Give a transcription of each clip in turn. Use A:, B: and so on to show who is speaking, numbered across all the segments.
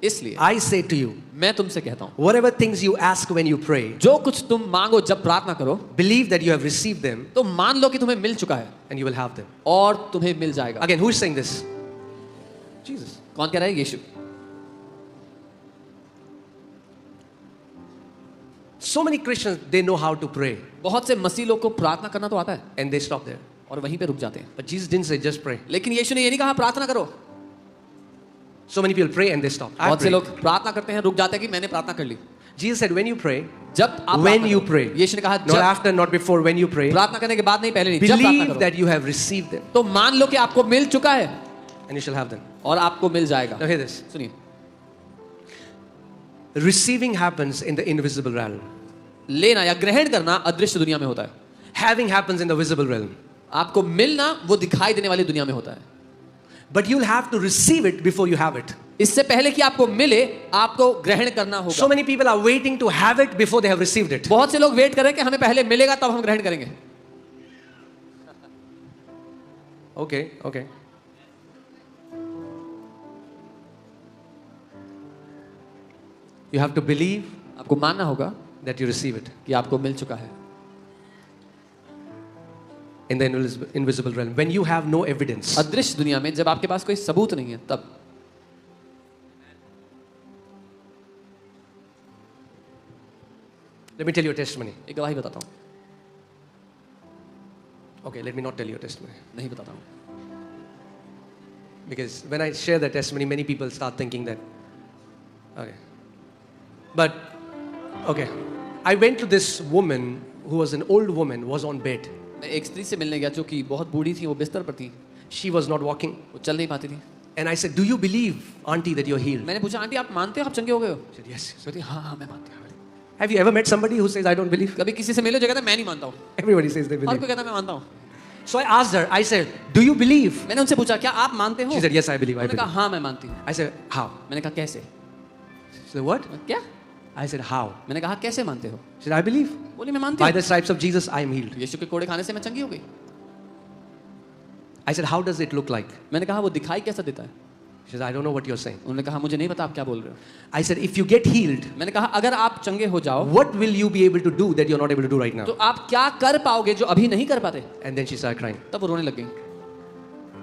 A: इसलिए
B: I say to you,
A: मैं तुमसे कहता हूँ,
B: whatever things you ask when you pray,
A: जो कुछ तुम मांगो जब प्रार्थना करो,
B: believe that you have received them
A: तो मान लो कि तुम्हें मिल चुका है
B: and you will have them.
A: और तुम्हें मिल जाएगा.
B: Again, who is saying this? Jesus.
A: कौन कह रहा है? यीशु.
B: So many Christians, they know how to pray
A: बहुत से मसीह लोग को प्रार्थना करना तो आता है
B: and they stop there.
A: और वहीं पे रुक जाते हैं.
B: But Jesus didn't say just pray.
A: लेकिन यीशु ने ये नहीं कहा प्रार्थना करो.
B: So many people pray and they stop. I
A: बहुत से
B: pray.
A: लोग प्रार्थना करते हैं, रुक जाते हैं कि मैंने प्रार्थना कर ली.
B: Jesus said when you pray,
A: जब आप
B: when
A: प्रार्थना
B: you
A: करो.
B: pray,
A: यीशु ने कहा
B: not
A: जब
B: after, not before, when you pray,
A: प्रार्थना करने के बाद नहीं, पहले नहीं, जब प्रार्थना
B: believe
A: करो
B: that you have received them
A: तो मान लो कि आपको मिल चुका है
B: and you shall have them.
A: और आपको मिल जाएगा.
B: Now hear this.
A: सुनिए,
B: Receiving happens in the invisible realm.
A: लेना या ग्रहण करना अदृश्य दुनिया में होता है.
B: Having happens in the visible realm.
A: आपको मिलना वो दिखाई देने वाली दुनिया में होता है.
B: But you'll have to receive it before you have it.
A: इससे पहले कि आपको मिले, आपको ग्रहण करना होगा.
B: So many people are waiting to have it before they have received it.
A: बहुत से लोग वेट कर रहे हैं कि हमें पहले मिलेगा तब हम ग्रहण करेंगे.
B: Okay, okay. You have to believe
A: आपको मानना होगा
B: that you receive it
A: कि आपको मिल चुका है.
B: in the invisible realm. When you have no evidence,
A: अदृश्य दुनिया में जब आपके पास कोई सबूत नहीं है तब.
B: let me tell you a testimony.
A: एक गवाही बताता हूँ.
B: Okay, let me not tell you a testimony.
A: नहीं बताता हूँ.
B: Because when I share that testimony, many people start thinking that, okay. But, okay. I went to this woman who was an old woman, was on bed.
A: मैं एक स्त्री से मिलने गया जो कि बहुत बूढ़ी थी, वो बिस्तर पर थी.
B: She was not walking.
A: वो चल नहीं पाती थी.
B: And I said, do you believe, auntie, that you're healed?
A: मैंने पूछा, आंटी आप मानते हो आप चंगे हो गए हो?
B: She said, yes.
A: कहती हाँ हाँ मैं मानती हूँ.
B: Have you ever met somebody who says, I don't believe?
A: कभी किसी से मिले जो कहता है मैं नहीं मानता हूँ.
B: Everybody says they
A: her
B: believe.
A: कोई कहता है मैं मानता हूँ.
B: So I asked her, I said, do you believe?
A: मैंने उनसे पूछा क्या आप मानते हो?
B: She said, yes, I believe, I
A: उन्होंने कहा
B: believe.
A: हाँ मैं मानती हूँ.
B: I said, how?
A: मैंने कहा कैसे?
B: She said, what?
A: क्या?
B: I said, how?
A: मैंने कहा कैसे मानते हो?
B: She said, I believe.
A: बोली मैं मानती
B: By
A: हूँ.
B: the stripes of Jesus, I am healed.
A: यीशु के कोड़े खाने से मैं चंगी हो गई.
B: I said, how does it look like?
A: मैंने कहा वो दिखाई कैसा देता है?
B: She said, I don't know what you're saying.
A: उन्होंने कहा मुझे नहीं पता आप क्या बोल रहे हो.
B: I said, if you get healed,
A: मैंने कहा अगर आप चंगे हो जाओ
B: what will you be able to do that you're not able to do right now?
A: तो आप क्या कर पाओगे जो अभी नहीं कर पाते?
B: And then she started crying.
A: तब वो रोने लग गई.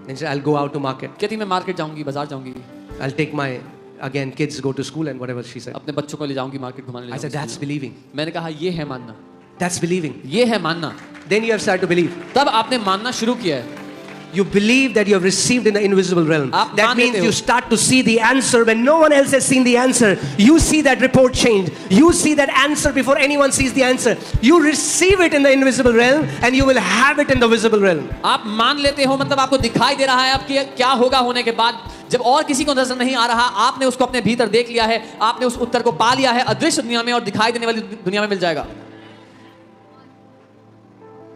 B: Then she said, I'll go out to market.
A: कहती मैं मार्केट जाऊंगी, बाजार जाऊंगी.
B: I'll take my, again, kids go to school and whatever she said.
A: अपने बच्चों को ले जाऊंगी मार्केट घुमाने ले
B: I said, that's
A: जाऊंगी.
B: believing.
A: मैंने कहा ये है मानना.
B: That's believing.
A: ये है मानना.
B: Then you have started to believe.
A: तब आपने मानना शुरू किया है.
B: You believe that you have received in the invisible realm.
A: आप
B: That
A: मान
B: means
A: लेते हो.
B: you start to see the answer when no one else has seen the answer. You see that report change. You see that answer before anyone sees the answer. You receive it in the invisible realm and you will have it in the visible realm.
A: आप मान लेते हो मतलब आपको दिखाई दे रहा है आपकी क्या होगा होने के बाद. जब और किसी को नजर नहीं आ रहा, आपने उसको अपने भीतर देख लिया है, आपने उस उत्तर को पा लिया है अदृश्य दुनिया में और दिखाई देने वाली दुनिया में मिल जाएगा.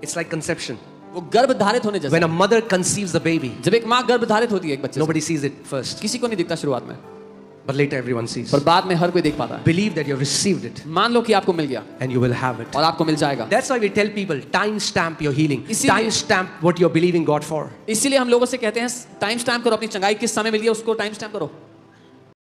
B: It's like conception.
A: वो गर्भ धारित होने जैसा.
B: When a mother conceives the baby,
A: जब एक माँ गर्भ धारित होती है एक बच्चे से,
B: nobody sees it first,
A: किसी को नहीं दिखता शुरुआत में,
B: but later everyone sees.
A: पर बाद में हर कोई देख पाता है.
B: Believe that you have received it
A: मान लो कि आपको मिल गया
B: and you will have it.
A: और आपको मिल जाएगा.
B: That's why we tell people, time stamp your healing.
A: इसीलिए-
B: Time stamp what you're believing God for.
A: इसीलिए हम लोगों से कहते हैं टाइम स्टैम्प करो अपनी चंगाई किस समय मिली है उसको टाइम स्टैम्प करो.